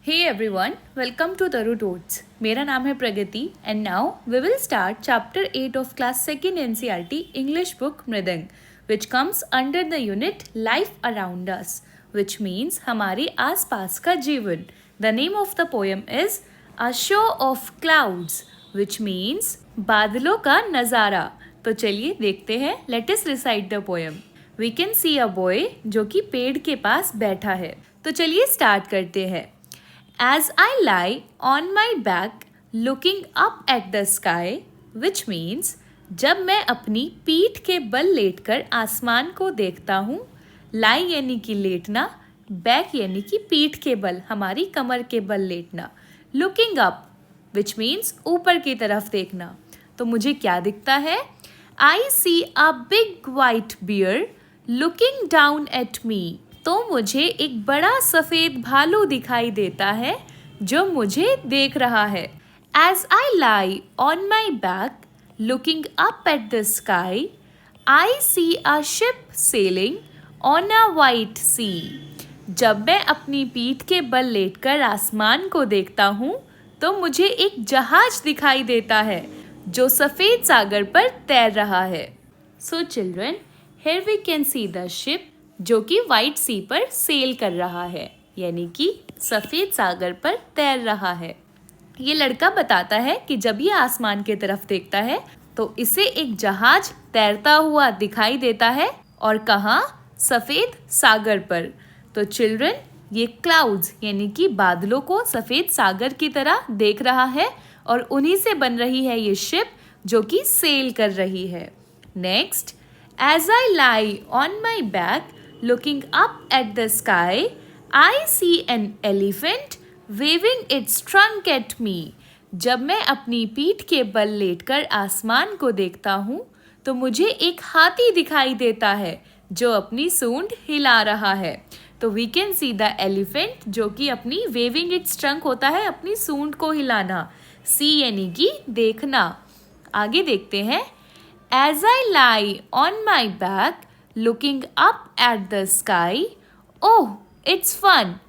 Hey everyone, welcome to Taru Totes. मेरा नाम है प्रगति and now we will start chapter 8 of class 2nd NCERT English book मृदंग which comes under the unit Life Around Us which means हमारे आसपास का जीवन. The name of the poem is A Show of Clouds which means बादलों का नज़ारा. तो चलिए देखते हैं. Let us recite the poem. We can see a boy जो कि पेड़ के पास बैठा है. तो चलिए स्टार्ट करते हैं. As I lie on my back looking up at the sky, which means जब मैं अपनी पीठ के बल लेटकर आसमान को देखता हूँ. लाई यानी कि लेटना, बैक यानी कि पीठ के बल, हमारी कमर के बल लेटना. लुकिंग अप विच मीन्स ऊपर की तरफ देखना. तो मुझे क्या दिखता है? I see a big white bear looking down at me. तो मुझे एक बड़ा सफ़ेद भालू दिखाई देता है जो मुझे देख रहा है. As I lie on my back looking up at the sky I see a ship sailing on a white sea. जब मैं अपनी पीठ के बल लेटकर आसमान को देखता हूँ तो मुझे एक जहाज दिखाई देता है जो सफ़ेद सागर पर तैर रहा है. So children, here we can see the ship जो कि वाइट सी पर सेल कर रहा है, यानी कि सफ़ेद सागर पर तैर रहा है. ये लड़का बताता है कि जब ये आसमान की तरफ देखता है तो इसे एक जहाज तैरता हुआ दिखाई देता है. और कहाँ? सफ़ेद सागर पर. तो चिल्ड्रन, ये क्लाउड्स यानी कि बादलों को सफ़ेद सागर की तरह देख रहा है और उन्हीं से बन रही है ये शिप जो कि सेल कर रही है. Next, as I lie on my back looking up at the sky, I see an elephant waving its trunk at me. जब मैं अपनी पीठ के बल लेटकर आसमान को देखता हूँ तो मुझे एक हाथी दिखाई देता है जो अपनी सूंड हिला रहा है. तो we can see the elephant जो कि अपनी waving its trunk होता है अपनी सूंड को हिलाना. See यानी कि देखना. आगे देखते हैं. As I lie on my back looking up at the sky, oh, it's fun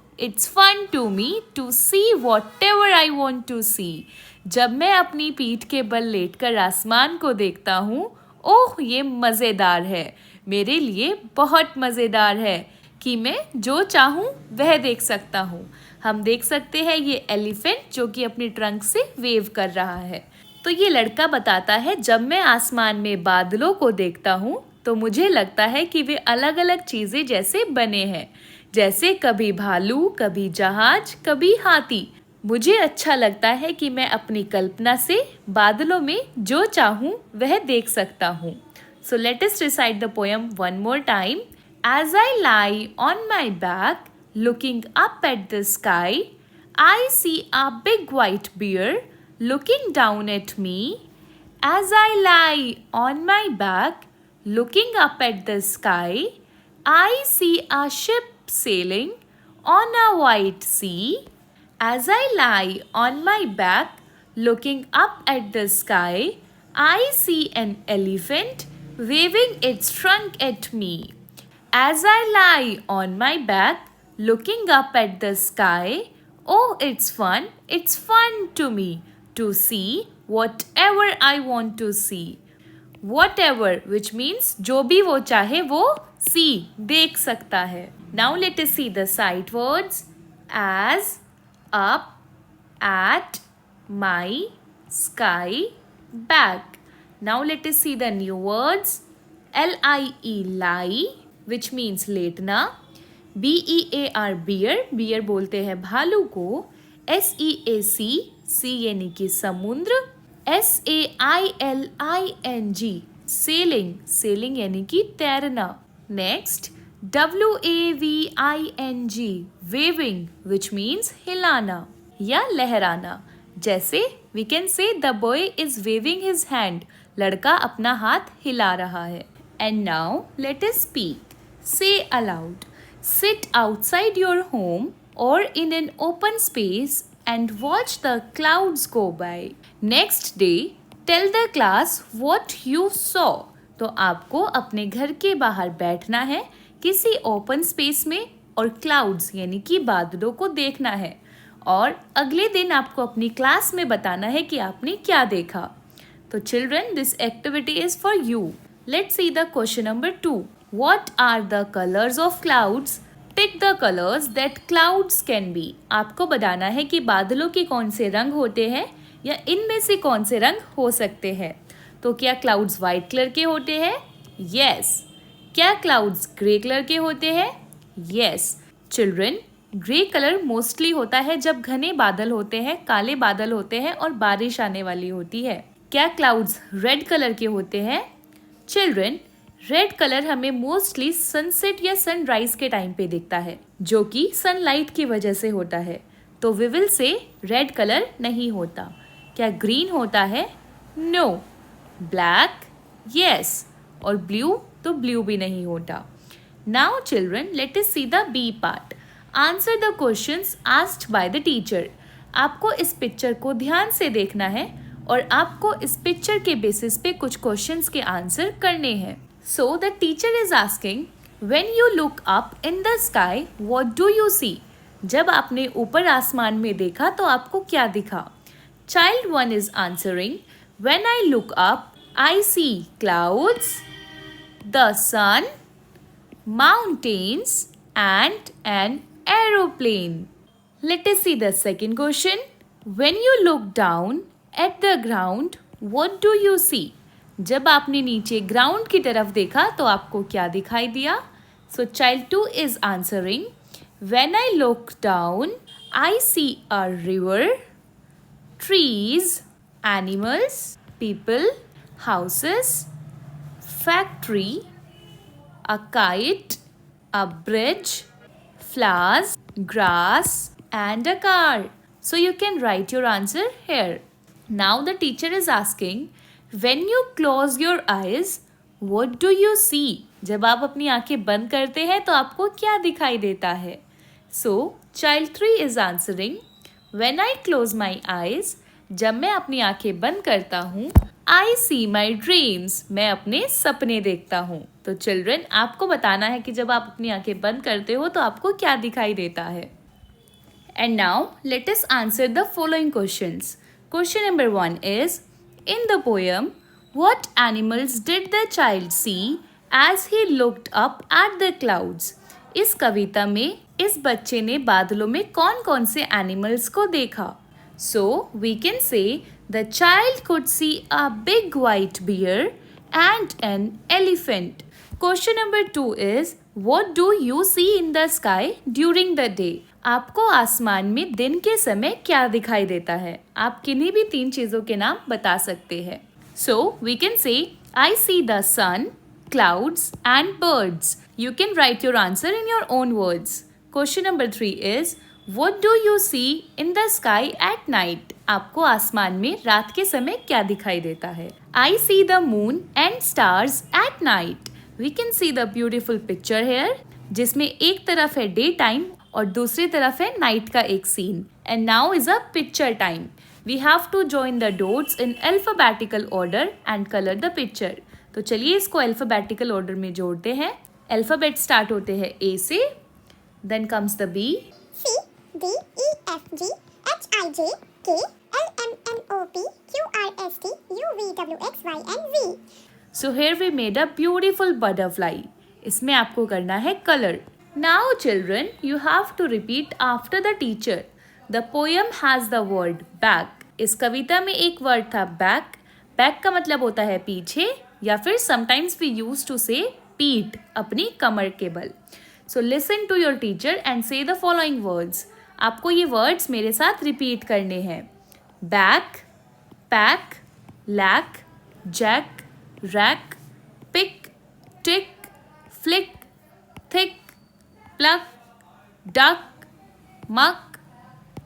to me to see whatever I want to see. जब मैं अपनी पीठ के बल लेटकर आसमान को देखता हूँ, ओह ये मज़ेदार है, मेरे लिए बहुत मज़ेदार है कि मैं जो चाहूँ वह देख सकता हूँ. हम देख सकते हैं ये एलिफेंट जो कि अपनी ट्रंक से वेव कर रहा है. तो ये लड़का बताता है जब मैं आसमान में बादलों को देखता हूँ तो मुझे लगता है कि वे अलग अलग चीज़ें जैसे बने हैं, जैसे कभी भालू, कभी जहाज, कभी हाथी. मुझे अच्छा लगता है कि मैं अपनी कल्पना से बादलों में जो चाहूँ वह देख सकता हूँ. So let us recite the poem one more time. As I lie on my back looking up at the sky I see a big white bear looking down at me. As I lie on my back looking up at the sky, I see a ship sailing on a white sea. As I lie on my back looking up at the sky, I see an elephant waving its trunk at me. As I lie on my back looking up at the sky, oh it's fun to me to see whatever I want to see. Whatever which means जो भी वो चाहे वो see देख सकता है. Now let us see the sight words. As, up, at, my, sky, back. Now let us see the new words. Lie lie which means लेटना. bear bear bear बोलते हैं भालू को. seac सी यानी कि समुद्र. sailing सेलिंग सेलिंग यानी कि तैरना. Next, waving waving which means हिलाना या लहराना. जैसे we can say the boy is waving his hand, लड़का अपना हाथ हिला रहा है. And now let us speak. Say aloud. Sit outside your home or in an open space and watch the clouds go by. Next day, tell the class what you saw. तो आपको अपने घर के बाहर बैठना है किसी ओपन स्पेस में और क्लाउड्स यानी कि बादलों को देखना है और अगले दिन आपको अपनी क्लास में बताना है कि आपने क्या देखा। तो children, this activity is for you. Let's see the question number 2. What are the colors of clouds? Pick the colors that clouds can be. आपको बताना है कि बादलों के कौन से रंग होते हैं या इनमें से कौन से रंग हो सकते हैं। तो क्या क्लाउड्स वाइट कलर के होते हैं? यस। क्या क्लाउड्स ग्रे कलर के होते हैं? Yes. Children, grey colour mostly होता है जब घने बादल होते हैं, काले बादल होते हैं और बारिश आने वाली होती है। क्या क्लाउड्स रेड कलर के होते हैं? चिल्ड्रन, रेड कलर हमें मोस्टली सनसेट या सनराइज के टाइम पे दिखता है, जो कि सनलाइट की वजह से होता है। तो we will say red colour नहीं होता। क्या ग्रीन होता है? नो। ब्लैक? यस। और ब्लू? तो ब्लू भी नहीं होता। Now children, let us see the B part. Answer the questions asked by the teacher. आपको इस पिक्चर को ध्यान से देखना है और आपको इस पिक्चर के बेसिस पे कुछ क्वेश्चंस के आंसर करने हैं। So the teacher is asking, when you look up in the sky, what do you see? जब आपने ऊपर आसमान में देखा तो आपको क्या दिखा? Child 1 is answering, when I look up, I see clouds, the sun, mountains, and an aeroplane. Let us see the second question. When you look down at the ground, what do you see? जब आपने नीचे ground की तरफ देखा तो आपको क्या दिखाई दिया? So child 2 is answering, when I look down I see a river, trees, animals, people, houses, factory, a kite, a bridge, flowers, grass, and a car. So you can write your answer here. Now the teacher is asking, when you close your eyes, what do you see? जब आप अपनी आंखें बंद करते हैं तो आपको क्या दिखाई देता है? So child 3 is answering, when I close my eyes, जब मैं अपनी आंखें बंद करता हूँ, I see my dreams, मैं अपने सपने देखता हूँ। तो चिल्ड्रन, आपको बताना है कि जब आप अपनी आंखें बंद करते हो तो आपको क्या दिखाई देता है। And now let us answer the following questions. Question number 1 is, in the poem, what animals did the child see as he looked up at the clouds? इस कविता में इस बच्चे ने बादलों में कौन कौन से एनिमल्स को देखा? So we can say the child could see a big white bear and an elephant. Question number 2 is, what do you see in the sky during the day? आपको आसमान में दिन के समय क्या दिखाई देता है? आप किन्हीं भी 3 चीजों के नाम बता सकते हैं। So we can say, I see the sun, clouds and birds. You can write your answer in your own words. Question number 3 is, what do you see in the sky at night? आपको आसमान में रात के समय क्या दिखाई देता है? I see the moon and stars at night. We can see the beautiful picture here, जिसमें एक तरफ है डे टाइम और दूसरी तरफ है नाइट का एक सीन। And now is a picture time. We have to join the dots in alphabetical order and colour the picture. तो चलिए इसको अल्फाबेटिकल ऑर्डर में जोड़ते हैं। अल्फाबेट स्टार्ट होते हैं ए से, then comes the B, C D E F G H I J K L M N O P Q R S T U V W X Y and Z. So here we made a beautiful butterfly. इसमें आपको करना है colour. Now children, you have to repeat after the teacher. The poem has the word back. इस कविता में एक word था back. Back का मतलब होता है पीछे या फिर sometimes we used to say पीठ, अपनी कमर के बल। So listen to your teacher and say the following words. आपको ये words मेरे साथ repeat करने हैं। back, pack, lack, jack, rack, pick, tick, flick, thick, pluck, duck, muck,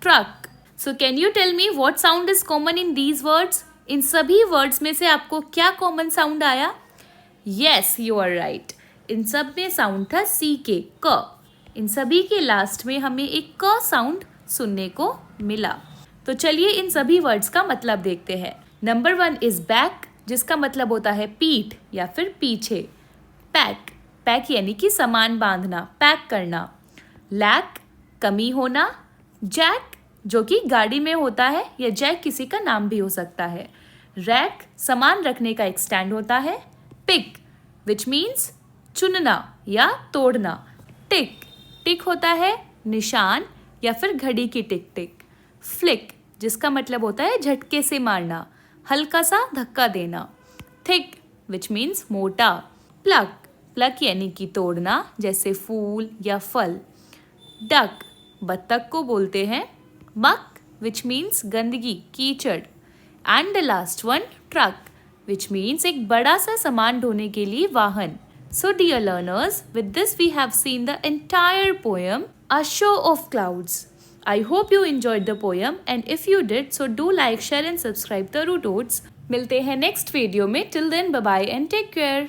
truck. So can you tell me what sound is common in these words? इन सभी words में से आपको क्या common sound आया? Yes, you are right. इन सब में sound था C के, क। इन सभी के लास्ट में हमें एक क साउंड सुनने को मिला। तो चलिए इन सभी वर्ड्स का मतलब देखते हैं। नंबर 1 इज बैक, जिसका मतलब होता है पीठ या फिर पीछे। पैक, पैक यानी कि सामान बांधना, पैक करना। लैक, कमी होना। जैक, जो कि गाड़ी में होता है या जैक किसी का नाम भी हो सकता है। रैक सामान रखने का एक स्टैंड होता है। पिक विच मीन्स चुनना या तोड़ना। टिक टिक होता है निशान या फिर घड़ी की टिक टिक। फ्लिक जिसका मतलब होता है झटके से मारना, हल्का सा धक्का देना। थिक विच मीन्स मोटा। प्लक प्लक यानी कि तोड़ना, जैसे फूल या फल। डक बत्तख को बोलते हैं। मक विच मीन्स गंदगी, कीचड़। And the last one truck which means एक बड़ा सा सामान ढोने के लिए वाहन। So dear learners, with this we have seen the entire poem, A Show of Clouds. I hope you enjoyed the poem, and if you did, so do like, share and subscribe the Root Oats. मिलते हैं next video में. Till then, bye bye and take care.